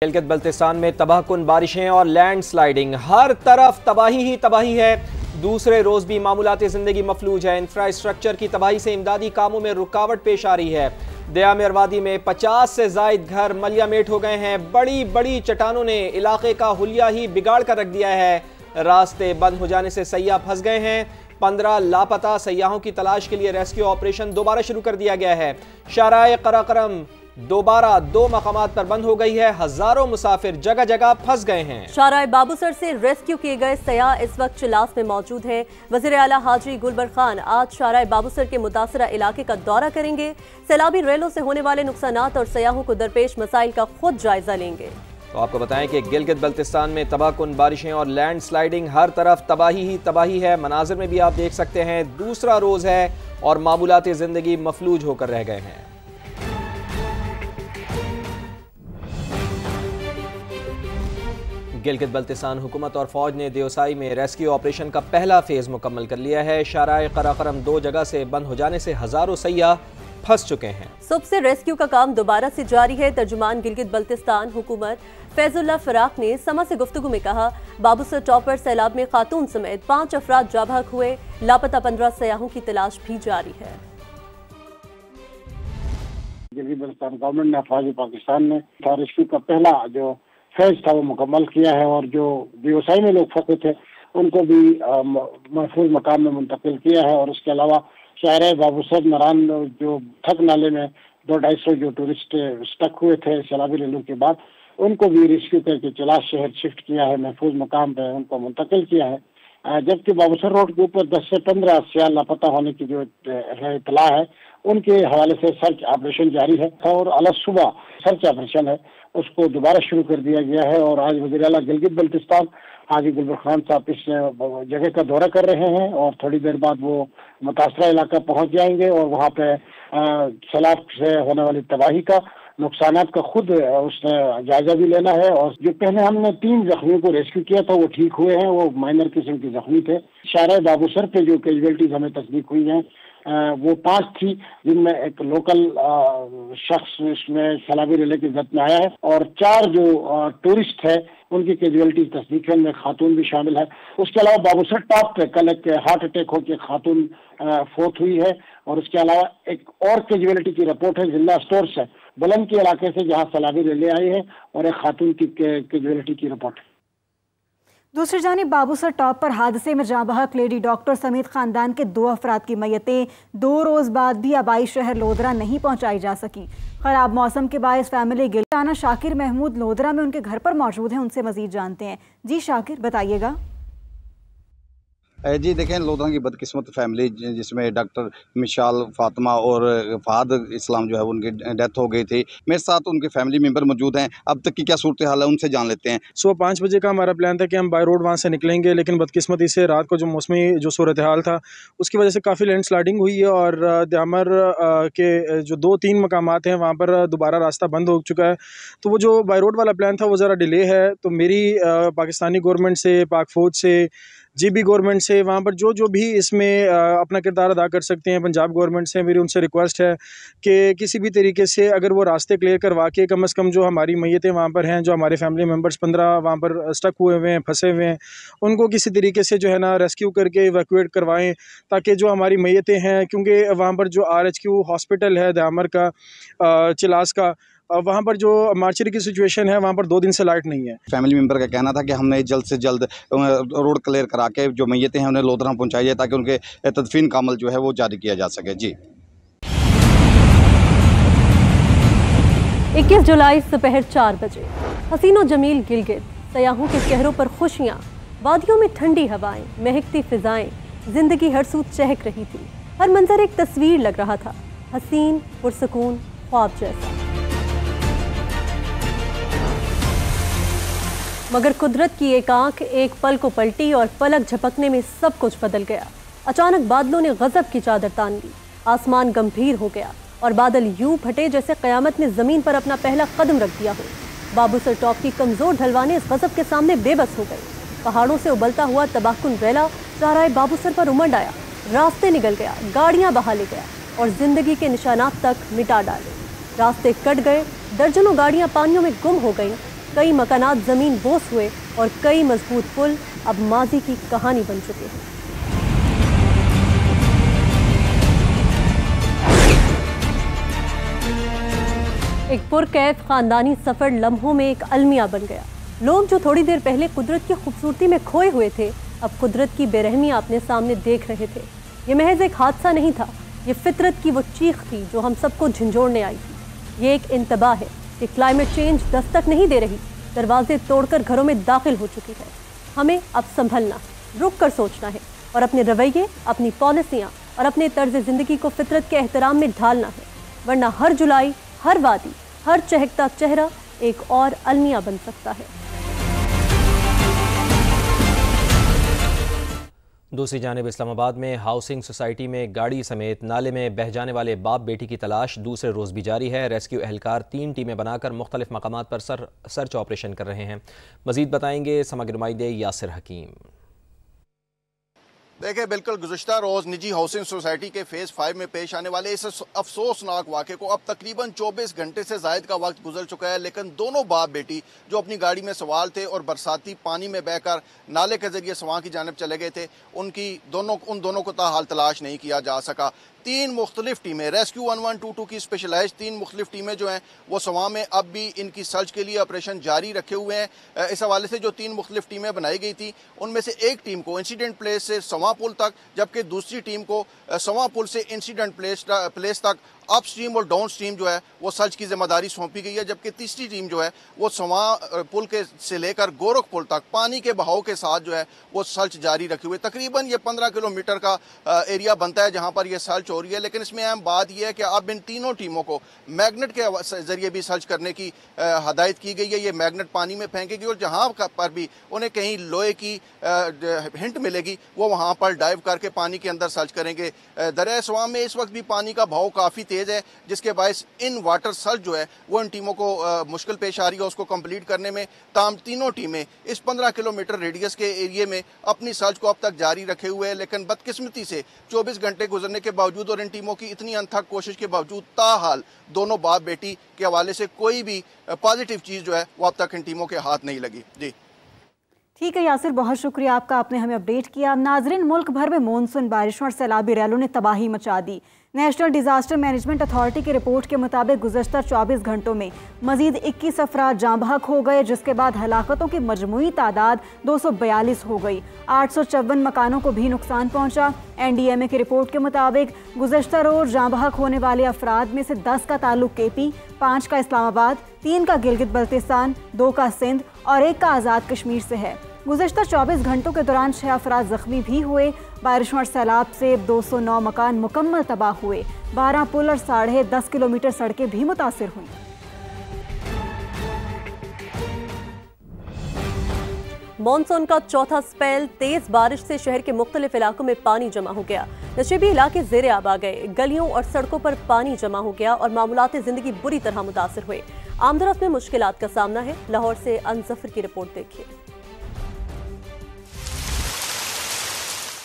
गिलगित बल्तिस्तान में तबाहकुन बारिशें और लैंड स्लाइडिंग, हर तरफ तबाही ही तबाही है। दूसरे रोज भी मामूलाती जिंदगी मफलूज है। इंफ्रास्ट्रक्चर की तबाही से इमदादी कामों में रुकावट पेश आ रही है। दया मेरवादी में 50 से जायद घर मलियामेट हो गए हैं। बड़ी बड़ी चट्टानों ने इलाके का हुलिया ही बिगाड़ कर रख दिया है। रास्ते बंद हो जाने से सयाह फंस गए हैं। 15 लापता सयाहों की तलाश के लिए रेस्क्यू ऑपरेशन दोबारा शुरू कर दिया गया है। शाराए कराकरम दोबारा 2 मकामात पर बंद हो गई है। हजारों मुसाफिर जगह जगह फंस गए हैं। शाराए बाबूसर से रेस्क्यू किए गए सयाह इस वक्त चिलास में मौजूद है। वज़ीर आला हाजी गुलबर खान आज शाराए बाबूसर के मुतासरा इलाके का दौरा करेंगे। सैलाबी रेलों से होने वाले नुकसानात और सयाहों को दरपेश मसाइल का खुद जायजा लेंगे। तो आपको बताएं कि गिलगित बल्तिस्तान में तबाहकुन बारिशें और लैंड स्लाइडिंग, हर तरफ तबाही ही तबाही है। मनाजिर में भी आप देख सकते हैं। दूसरा रोज है और मामूलाती जिंदगी मफलूज होकर रह गए हैं। गिलगित बल्तिस्तान हुकूमत और फौज ने देवसाई में रेस्क्यू ऑपरेशन का पहला फेज मुकम्मल कर लिया है। शाराए कराकरम 2 जगह से बंद हो जाने से हजारों सयाह फंस चुके हैं। सुबह से रेस्क्यू का काम दोबारा से जारी है। तर्जुमान गिलगित बल्तिस्तान हुकूमत फैजुल्लाह फराक ने समा से गुफ्तगू में कहा, बाबूसर टॉप पर सैलाब में खातून समेत 5 अफराद जा बहक हुए। लापता 15 सयाहों की तलाश भी जारी है। गिलगित बल्तिस्तान गवर्नमेंट ने फौज पाकिस्तान ने रेस्क्यू का पहला जो फेज था वो मुकम्मल किया है और जो देवसाई में लोग फंसे थे उनको भी महफूज मकाम में मुंतकिल किया है। और उसके अलावा शाराए बाबूसर नरान जो थक नाले में 200-250 जो टूरिस्ट स्टक हुए थे सैलाबी रेलू के बाद, उनको भी रेस्क्यू करके चिलास शहर शिफ्ट किया है, महफूज मकाम पे उनको मुंतकिल किया है। जबकि बाबूसर रोड के ऊपर 10 से 15 सियाह लापता होने की जो इतला है उनके हवाले से सर्च ऑपरेशन जारी है और अलग सुबह सर्च ऑपरेशन है उसको दोबारा शुरू कर दिया गया है। और आज वज़ीर आला गिलगित बल्तिस्तान हाजी गुलबर खान साहब इस जगह का दौरा कर रहे हैं और थोड़ी देर बाद वो मुतासरा इलाका पहुंच जाएंगे और वहाँ पे सैलाब से होने वाली तबाही का नुकसानात का खुद उसने जायजा भी लेना है। और जो पहले हमने 3 जख्मियों को रेस्क्यू किया था वो ठीक हुए हैं, वो माइनर किस्म के जख्मी थे। शाराए बाबूसर पे जो कैजुअलिटीज हमें तस्दीक हुई हैं वो 5 थी, जिनमें एक लोकल शख्स इसमें सैलाबी रेले की जद में आया है और 4 जो टूरिस्ट है उनकी कैजुअलिटीज तस्दीक है, उनमें खातून भी शामिल है। उसके अलावा बाबूसर टॉप पे कल एक हार्ट अटैक होकर खातून फौत हुई है। और उसके अलावा एक और कैजुअलिटी की रिपोर्ट है जिला स्टोर से बुलंद के इलाके से जहाँ सैलाबी रेले आई है और एक खातून की कैजुअलिटी की रिपोर्ट है। दूसरी जानिब बाबूसर टॉप पर हादसे में जाँ बहक लेडी डॉक्टर समेत खानदान के 2 अफराद की मैयतें 2 रोज बाद भी आबाई शहर लोधरा नहीं पहुंचाई जा सकी। खराब मौसम के बायस फैमिली गिलताना शाकिर महमूद लोधरा में उनके घर पर मौजूद हैं, उनसे मजीद जानते हैं। जी शाकिर, बताइएगा। जी देखें, लोधरा की बदकिस्मत फैमिली जिसमें डॉक्टर मिशाल फातिमा और फहद इस्लाम जो है उनकी डेथ हो गई थी। मेरे साथ उनके फैमिली मेंबर मौजूद हैं। अब तक की क्या सूरत हाल है उनसे जान लेते हैं। सुबह 5 बजे का हमारा प्लान था कि हम बाय रोड वहाँ से निकलेंगे, लेकिन बदकिस्मती से रात को जो मौसमी जो सूरत हाल था उसकी वजह से काफ़ी लैंड स्लाइडिंग हुई है और दयामर के जो 2-3 मकामात हैं वहाँ पर दोबारा रास्ता बंद हो चुका है। तो वो जो बाय रोड वाला प्लान था वो ज़रा डिले है। तो मेरी पाकिस्तानी गवर्नमेंट से, पाक फ़ौज से, GB गवर्नमेंट से, वहाँ पर जो भी इसमें अपना किरदार अदा कर सकते हैं, पंजाब गवर्नमेंट से मेरी उनसे रिक्वेस्ट है कि किसी भी तरीके से अगर वो रास्ते क्लियर करवा के कम से कम जो हमारी मैयतें वहाँ पर हैं, जो हमारे फैमिली मेम्बर्स 15 वहाँ पर स्टक हुए हुए हैं, फंसे हुए हैं, उनको किसी तरीके से जो है ना रेस्क्यू करके इवैक्यूएट करवाएं ताकि जो हमारी मैयतें हैं, क्योंकि वहाँ पर जो RHQ हॉस्पिटल है दयामर का, चिलास का, वहाँ पर जो मार्चरी की सिचुएशन है वहाँ पर 2 दिन से लाइट नहीं है। फैमिली मेंबर का कहना था कि हमने जल्द से जल्द रोड क्लियर करा के जो मैयतें हैं उन्हें लोधरा पहुँचाई जाए ताकि उनके तदफीन का अमल जो है वो जारी किया जा सके। जी 21 जुलाई दोपहर 4 बजे हसीनो जमील गिलगित, सयाहों के चेहरों पर खुशियाँ, वादियों में ठंडी हवाएं, महकती फिजाएं, जिंदगी हर सूद चहक रही थी। हर मंजर एक तस्वीर लग रहा था, हसीन पुरसकून ख्वाब जैसा। मगर कुदरत की एक आंख एक पल को पलटी और पलक झपकने में सब कुछ बदल गया। अचानक बादलों ने गजब की चादर तान ली, आसमान गंभीर हो गया और बादल यूं फटे जैसे कयामत ने जमीन पर अपना पहला कदम रख दिया हो। बाबूसर टॉप की कमजोर ढलवानें इस गजब के सामने बेबस हो गई। पहाड़ों से उबलता हुआ तबाहकुन रेला शाराए बाबूसर पर उमड़ आया, रास्ते निकल गया, गाड़ियां बहा ले गया और जिंदगी के निशानात तक मिटा डाले। रास्ते कट गए, दर्जनों गाड़ियां पानियों में गुम हो गईं, कई मकानात ज़मीन बोस हुए और कई मजबूत पुल अब माजी की कहानी बन चुके हैं। एक पुरकैफ खानदानी सफ़र लम्हों में एक अलमिया बन गया। लोग जो थोड़ी देर पहले कुदरत की खूबसूरती में खोए हुए थे, अब कुदरत की बेरहमी अपने सामने देख रहे थे। ये महज एक हादसा नहीं था, ये फितरत की वो चीख थी जो हम सबको झंझोड़ने आई थी। ये एक इंतबाह है कि क्लाइमेट चेंज दस्तक नहीं दे रही, दरवाजे तोड़कर घरों में दाखिल हो चुकी है। हमें अब संभलना, रुक कर सोचना है और अपने रवैये, अपनी पॉलिसियाँ और अपने तर्ज ज़िंदगी को फितरत के एहतराम में ढालना है, वरना हर जुलाई, हर वादी, हर चहकता चेहरा एक और अलमिया बन सकता है। दूसरी जानिब इस्लामाबाद में हाउसिंग सोसाइटी में गाड़ी समेत नाले में बह जाने वाले बाप बेटी की तलाश दूसरे रोज़ भी जारी है। रेस्क्यू एहलकार 3 टीमें बनाकर मुख्तलिफ मकामात पर सर्च ऑपरेशन कर रहे हैं। मजीद बताएंगे समग्र नुमाइंदे यासिर हकीम। देखिए, बिल्कुल गुज़िश्ता रोज़ निजी हाउसिंग सोसाइटी के फेज़ 5 में पेश आने वाले इस अफसोसनाक वाक़े को अब तकरीबन 24 घंटे से ज़ायद का वक्त गुजर चुका है, लेकिन दोनों बाप बेटी जो अपनी गाड़ी में सवार थे और बरसाती पानी में बहकर नाले के ज़रिए सवां की जानिब चले गए थे, उन दोनों को ताहाल तलाश नहीं किया जा सका। 3 मुख्तलिफ टीमें, रेस्क्यू 1122 की स्पेशलाइज 3 मुख्तलिफ टीमें जो हैं वो सवां में अब भी इनकी सर्च के लिए ऑपरेशन जारी रखे हुए हैं। इस हवाले से जो 3 मुख्तलिफ टीमें बनाई गई थी, उनमें से एक टीम को इंसिडेंट प्लेस से सवां पुल तक, जबकि दूसरी टीम को सवां पुल से इंसिडेंट प्लेस तक अप स्ट्रीम और डाउन स्ट्रीम जो है वो सर्च की जिम्मेदारी सौंपी गई है। जबकि तीसरी टीम जो है वो सवां पुल के से लेकर गोरख पुल तक पानी के बहाव के साथ जो है वो सर्च जारी रखे हुए। तकरीबन ये 15 किलोमीटर का एरिया बनता है जहां पर ये सर्च हो रही है। लेकिन इसमें अहम बात यह है कि अब इन तीनों टीमों को मैग्नेट के जरिए भी सर्च करने की हदायत की गई है। ये मैग्नेट पानी में फेंकेगी और जहां पर भी उन्हें कहीं लोहे की हिंट मिलेगी वो वहां पर डाइव करके पानी के अंदर सर्च करेंगे। दरिया स्वाम में इस वक्त भी पानी का बहाव काफ़ी तेज़ है, जिसके बायस इन वाटर सर्च जो है वो इन टीमों को मुश्किल पेश आ रही है उसको कंप्लीट करने में। ताम तीनों टीमें इस 15 किलोमीटर रेडियस के एरिए में अपनी सर्च को अब तक जारी रखे हुए हैं। लेकिन बदकिस्मती से 24 घंटे गुजरने के बावजूद और इन टीमों की इतनी अनथक कोशिश के बावजूद ताहाल दोनों बाप बेटी के हवाले से कोई भी पॉजिटिव चीज़ जो है वो अब तक इन टीमों के हाथ नहीं लगी। जी ठीक है यासिर, बहुत शुक्रिया आपका, आपने हमें अपडेट किया। नाजरीन, मुल्क भर में मानसून बारिशों और सैलाबी रैलों ने तबाही मचा दी। नेशनल डिजास्टर मैनेजमेंट अथॉरिटी की रिपोर्ट के मुताबिक गुज़श्ता 24 घंटों में मजीद 21 अफराद जाँ बहक हो गए, जिसके बाद हलाकतों की मजमूई तादाद 242 हो गई। 854 मकानों को भी नुकसान पहुँचा। NDMA की रिपोर्ट के मुताबिक गुज़श्ता रोज़ जाँ बहक होने वाले अफराद में से 10 का ताल्लुक KP, 5 का इस्लामाबाद, 3 का गिलगित बल्तिस्तान, 2 का सिंध और 1 का आज़ाद कश्मीर से है। गुज़श्ता 24 घंटों के दौरान 6 अफराद जख्मी भी हुए। बारिशों और सैलाब से 209 मकान मुकम्मल तबाह हुए। 12 पुल और 10.5 किलोमीटर सड़कें भी मुतासिर हुई। मॉनसून का चौथा स्पेल, तेज बारिश से शहर के मुख्तलिफ इलाकों में पानी जमा हो गया। नशेबी इलाके ज़ेरे आब आ गए, गलियों और सड़कों पर पानी जमा हो गया और मामूलाती जिंदगी बुरी तरह मुतासिर हुए। आमदरफ्त में मुश्किलात का सामना है। लाहौर से अनजफर की रिपोर्ट देखिए।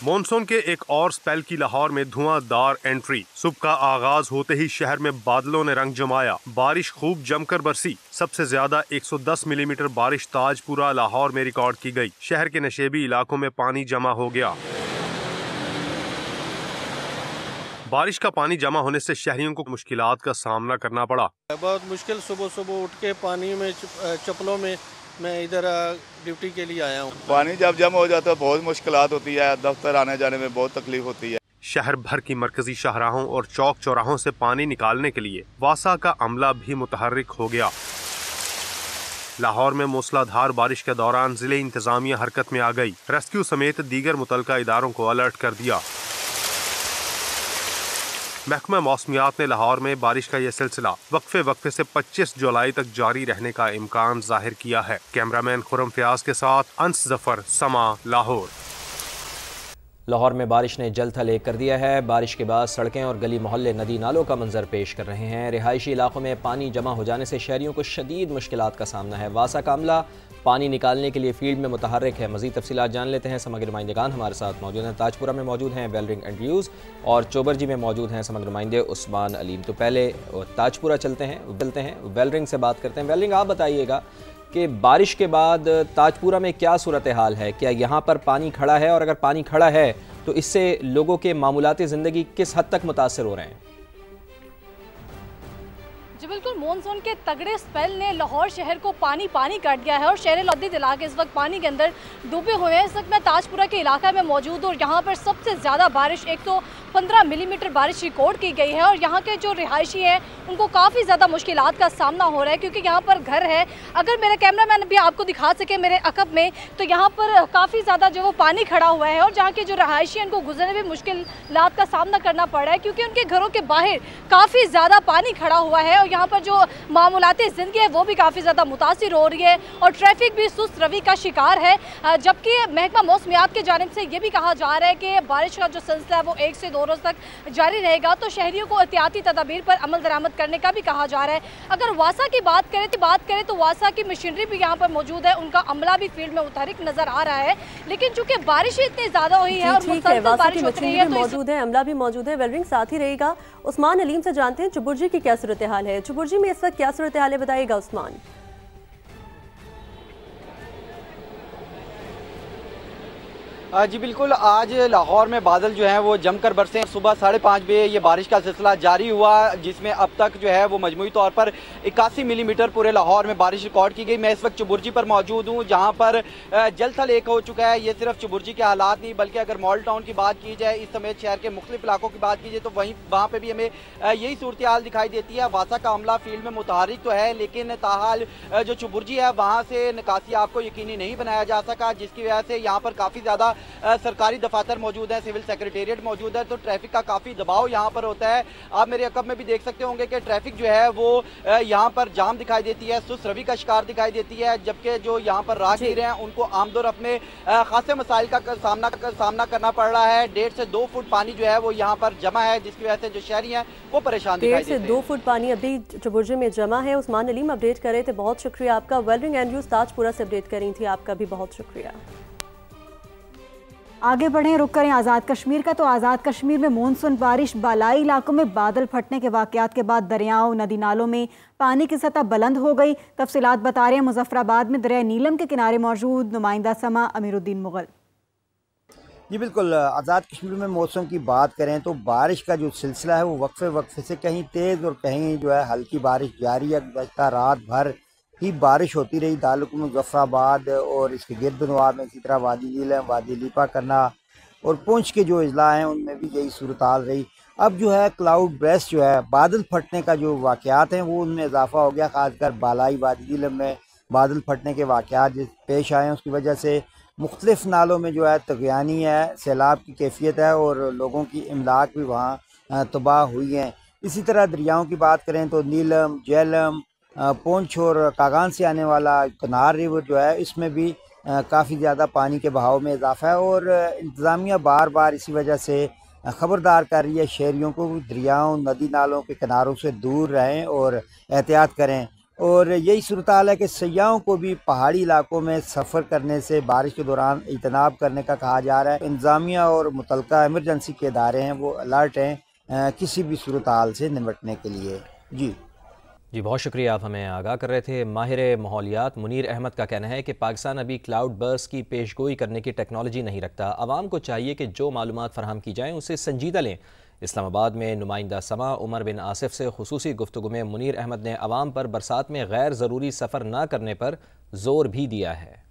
मॉनसून के एक और स्पेल की लाहौर में धुआंधार एंट्री। सुबह का आगाज होते ही शहर में बादलों ने रंग जमाया, बारिश खूब जमकर बरसी। सबसे ज्यादा 110 मिलीमीटर बारिश ताजपुरा लाहौर में रिकॉर्ड की गई। शहर के नशेबी इलाकों में पानी जमा हो गया। बारिश का पानी जमा होने से शहरियों को मुश्किलात का सामना करना पड़ा। बहुत मुश्किल, सुबह सुबह उठ के पानी में चप्पलों में मैं इधर ड्यूटी के लिए आया हूँ। पानी जब जमा हो जाता है बहुत मुश्किलात होती है, दफ्तर आने जाने में बहुत तकलीफ होती है। शहर भर की मरकजी शाहराहों और चौक चौराहों से पानी निकालने के लिए वासा का अमला भी मुतहर्रिक हो गया। लाहौर में मूसलाधार बारिश के दौरान जिले इंतजामिया हरकत में आ गई। रेस्क्यू समेत दीगर मुतलका इदारों को अलर्ट कर दिया। महकमा मौसमियात ने लाहौर में बारिश का यह सिलसिला वक्फे से 25 जुलाई तक जारी रहने का इम्कान जाहिर किया है। कैमरामैन खुरम फयाज के साथ अंस जफर, समा, लाहौर। लाहौर में बारिश ने जल थल एक कर दिया है। बारिश के बाद सड़कें और गली मोहल्ले नदी नालों का मंजर पेश कर रहे हैं। रिहायशी इलाकों में पानी जमा हो जाने से शहरियों को शदीद मुश्किलात का सामना है। वासा का अमला पानी निकालने के लिए फील्ड में मुतहर्रिक है। मज़ीद तफसीलात जान लेते हैं। समग्र नुमाइंदगान हमारे साथ मौजूद हैं। ताजपुरा में मौजूद हैं वेलरिंग एंड्रयूज़ और चोबरजी में मौजूद हैं समग्र नुमाइंदे उस्मान अलीम। तो पहले ताजपुरा चलते हैं वेलरिंग से बात करते हैं। वेलरिंग, आप बताइएगा कि बारिश के बाद ताजपुरा में क्या सूरत हाल है, क्या यहाँ पर पानी खड़ा है, और अगर पानी खड़ा है तो इससे लोगों के मामूलाती ज़िंदगी किस हद तक मुतासर हो रहे हैं। जी बिल्कुल, मॉनसून के तगड़े स्पेल ने लाहौर शहर को पानी कर दिया है और शहर लौदीद इलाके इस वक्त पानी के अंदर डूबे हुए हैं। इस वक्त मैं ताजपुरा के इलाका में मौजूद हूँ और यहाँ पर सबसे ज़्यादा बारिश 115 मिलीमीटर बारिश रिकॉर्ड की गई है और यहाँ के जो रिहायशी हैं उनको काफ़ी ज़्यादा मुश्किलात का सामना हो रहा है, क्योंकि यहाँ पर घर है। अगर मेरा कैमरा मैन भी आपको दिखा सके मेरे अकब में, तो यहाँ पर काफ़ी ज़्यादा जो वो पानी खड़ा हुआ है और जहाँ के जो रिहायशी हैं उनको गुजरने में मुश्किलात का सामना करना पड़ रहा है, क्योंकि उनके घरों के बाहर काफ़ी ज़्यादा पानी खड़ा हुआ है और यहाँ पर जो मामूलाती ज़िंदगी है वो भी काफ़ी ज़्यादा मुतासिर हो रही है और ट्रैफिक भी सुस्त रवि का शिकार है। जबकि महकमा मौसमियात की जानिब से ये भी कहा जा रहा है कि बारिश का जो सिलसिला है वो 1 से 2 रोज़ तक जारी रहेगा, तो शहरियों को एहतियाती तदाबीर पर अमल दरामद करने का भी कहा जा रहा है। अगर वासा की बात करें तो वासा की मशीनरी भी यहाँ पर मौजूद है, उनका अमला भी फील्ड में मुतहरिक नजर आ रहा है, लेकिन चूंकि बारिश इतनी ज़्यादा हुई है और मुसलसल बारिश होती रही है, मौजूद है, अमला भी मौजूद है। वेलरिंग साथ ही रहेगा। उस्मान अलीम से जानते हैं चुबुर्जी की क्या सूरत हाल है। चुबुर्जी में इस वक्त क्या सूरत हाल है, बताइएगा उस्मान। जी बिल्कुल, आज लाहौर में बादल जो हैं वो जमकर बरसे। सुबह 5:30 बजे ये बारिश का सिलसिला जारी हुआ, जिसमें अब तक जो है वो मजमूई तौर पर 81 मिलीमीटर पूरे लाहौर में बारिश रिकॉर्ड की गई। मैं इस वक्त चुबुर्जी पर मौजूद हूँ, जहाँ पर जल थल एक हो चुका है। ये सिर्फ चुबुर्जी के हालात नहीं, बल्कि अगर मॉडल टाउन की बात की जाए, इस समय शहर के मुख्तलिफ इलाकों की बात की जाए, तो वहाँ पर भी हमें यही सूरत हाल दिखाई देती है। वासा का अमला फील्ड में मुतहरिक तो है, लेकिन ताहाल जो चुबुर्जी है वहाँ से निकासी आपको यकीनी नहीं बनाया जा सका, जिसकी वजह से यहाँ पर काफ़ी ज़्यादा सरकारी दफातर मौजूद है, सिविल सेक्रेटेरिएट मौजूद है, तो ट्रैफिक का काफ़ी दबाव यहाँ पर होता है। आप मेरे अकब में भी देख सकते होंगे कि ट्रैफिक जो है वो यहाँ पर जाम दिखाई देती है, सुस्त रवि का शिकार दिखाई देती है, जबकि जो यहाँ पर राहगीर हैं उनको आमदोर अपने खासे मसाइल का सामना करना पड़ रहा है। 1.5 से 2 फुट पानी जो है वो यहाँ पर जमा है, जिसकी वजह से जो शहरी हैं वो परेशान दिखाई देते हैं। 1.5 से 2 फुट पानी अभी चुबुर्जी में जमा है। उस्मान अलीम अपडेट कर रहे थे, बहुत शुक्रिया आपका। वेलरिंग एंड न्यूज़ ताजपुरा से अपडेट कर रही थी, आपका भी बहुत शुक्रिया। आगे बढ़ें, रुक करें आज़ाद कश्मीर का। तो आज़ाद कश्मीर में मानसून बारिश, बालाई इलाकों में बादल फटने के वाक़यात के बाद दरियाओं नदी नालों में पानी की सतह बुलंद हो गई। तफसीलात बता रहे हैं मुजफ्फराबाद में दरिया नीलम के किनारे मौजूद नुमाइंदा समा अमीरुद्दीन मुगल। जी बिल्कुल, आज़ाद कश्मीर में मौसम की बात करें तो बारिश का जो सिलसिला है वो वक्फे से कहीं तेज़ और कहीं जो है हल्की बारिश जारी है। गुज़श्ता रात भर ही बारिश होती रही। ताल्लुक मुजफ्फराबाद और इसके गिरदनवा में, इसी तरह वादी नीलम, वादी लीपा करना और पूंछ के जो अजला हैं उनमें भी यही सूरत हाल रही। अब जो है क्लाउड ब्रेस्ट जो है बादल फटने का जो वाक़यात हैं वो उनमें इजाफा हो गया। ख़ासकर बालाई वादी नीलम में बादल फटने के वाक़यात पेश आए हैं, उसकी वजह से मुख्तलिफ नालों में जो है तगयानी है, सैलाब की कैफियत है और लोगों की इमलाक भी वहाँ तबाह हुई हैं। इसी तरह दरियाओं की बात करें तो नीलम, झेलम, पूंछ और कागान से आने वाला कनार रिवर जो है इसमें भी काफ़ी ज़्यादा पानी के बहाव में इजाफा है और इंतज़ामिया बार बार इसी वजह से ख़बरदार कर रही है शहरियों को दरियाओं नदी नालों के किनारों से दूर रहें और एहतियात करें। और यही सूरत हाल है कि सयाहों को भी पहाड़ी इलाकों में सफ़र करने से बारिश के दौरान इजतनाब करने का कहा जा रहा है। इंतज़ामिया और मुतल्लिका एमरजेंसी के इदारे हैं वो अलर्ट हैं किसी भी सूरत हाल से निपटने के लिए। जी बहुत शुक्रिया, आप हमें आगाह कर रहे थे। माहिर माहौलियात मुनीर अहमद का कहना है कि पाकिस्तान अभी क्लाउड बर्स्ट की पेशगोई करने की टेक्नोलॉजी नहीं रखता। आवाम को चाहिए कि जो मालूमात फराहम की जाएँ उसे संजीदा लें। इस्लामाबाद में नुमाइंदा समा उमर बिन आसिफ से खुसूसी गुफ्तगू में मुनीर अहमद ने आवाम पर बरसात में गैर ज़रूरी सफ़र न करने पर जोर भी दिया है।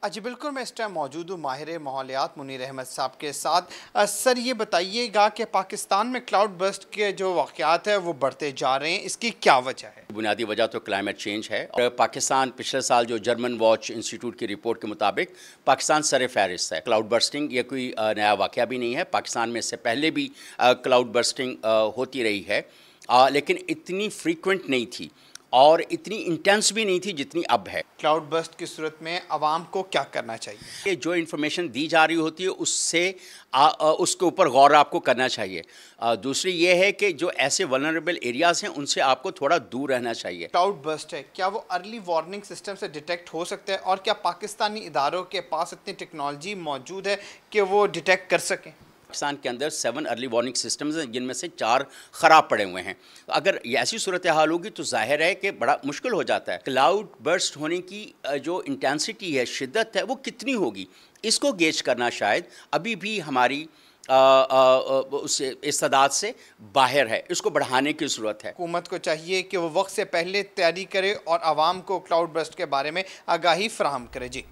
जी बिल्कुल, मैं इस टाइम मौजूद हूँ माहिर माहौलियात मुनीर अहमद साहब के साथ। सर ये बताइएगा कि पाकिस्तान में क्लाउड बर्स्ट के जो वाक़यात है वो बढ़ते जा रहे हैं, इसकी क्या वजह है? बुनियादी वजह तो क्लाइमेट चेंज है। और पाकिस्तान पिछले साल जो जर्मन वॉच इंस्टीट्यूट की रिपोर्ट के मुताबिक पाकिस्तान सर फहरिस्त है। क्लाउड बर्स्टिंग ये कोई नया वाक़या भी नहीं है, पाकिस्तान में इससे पहले भी क्लाउड बर्स्टिंग होती रही है, लेकिन इतनी फ्रीक्वेंट नहीं थी और इतनी इंटेंस भी नहीं थी जितनी अब है। क्लाउड बर्स्ट की सूरत में आवाम को क्या करना चाहिए? जो इन्फॉर्मेशन दी जा रही होती है उससे उसके ऊपर गौर आपको करना चाहिए। दूसरी ये है कि जो ऐसे वल्नरेबल एरियाज़ हैं उनसे आपको थोड़ा दूर रहना चाहिए। क्लाउड बर्स्ट है, क्या वो अर्ली वार्निंग सिस्टम से डिटेक्ट हो सकते हैं, और क्या पाकिस्तानी इदारों के पास इतनी टेक्नोलॉजी मौजूद है कि वो डिटेक्ट कर सकें? पाकिस्तान के अंदर 7 अर्ली वार्निंग सिस्टम्स हैं, जिनमें से 4 ख़राब पड़े हुए हैं। अगर ये ऐसी सूरत हाल होगी तो जाहिर है कि बड़ा मुश्किल हो जाता है। क्लाउड बर्स्ट होने की जो इंटेंसिटी है, शिद्दत है, वो कितनी होगी, इसको गेज करना शायद अभी भी हमारी उस इस्तेदाद से बाहर है। इसको बढ़ाने की ज़रूरत है। हुकूमत को चाहिए कि वो वक्त से पहले तैयारी करे और आवाम को क्लाउड बर्स्ट के बारे में आगाही फराहम करे। जी।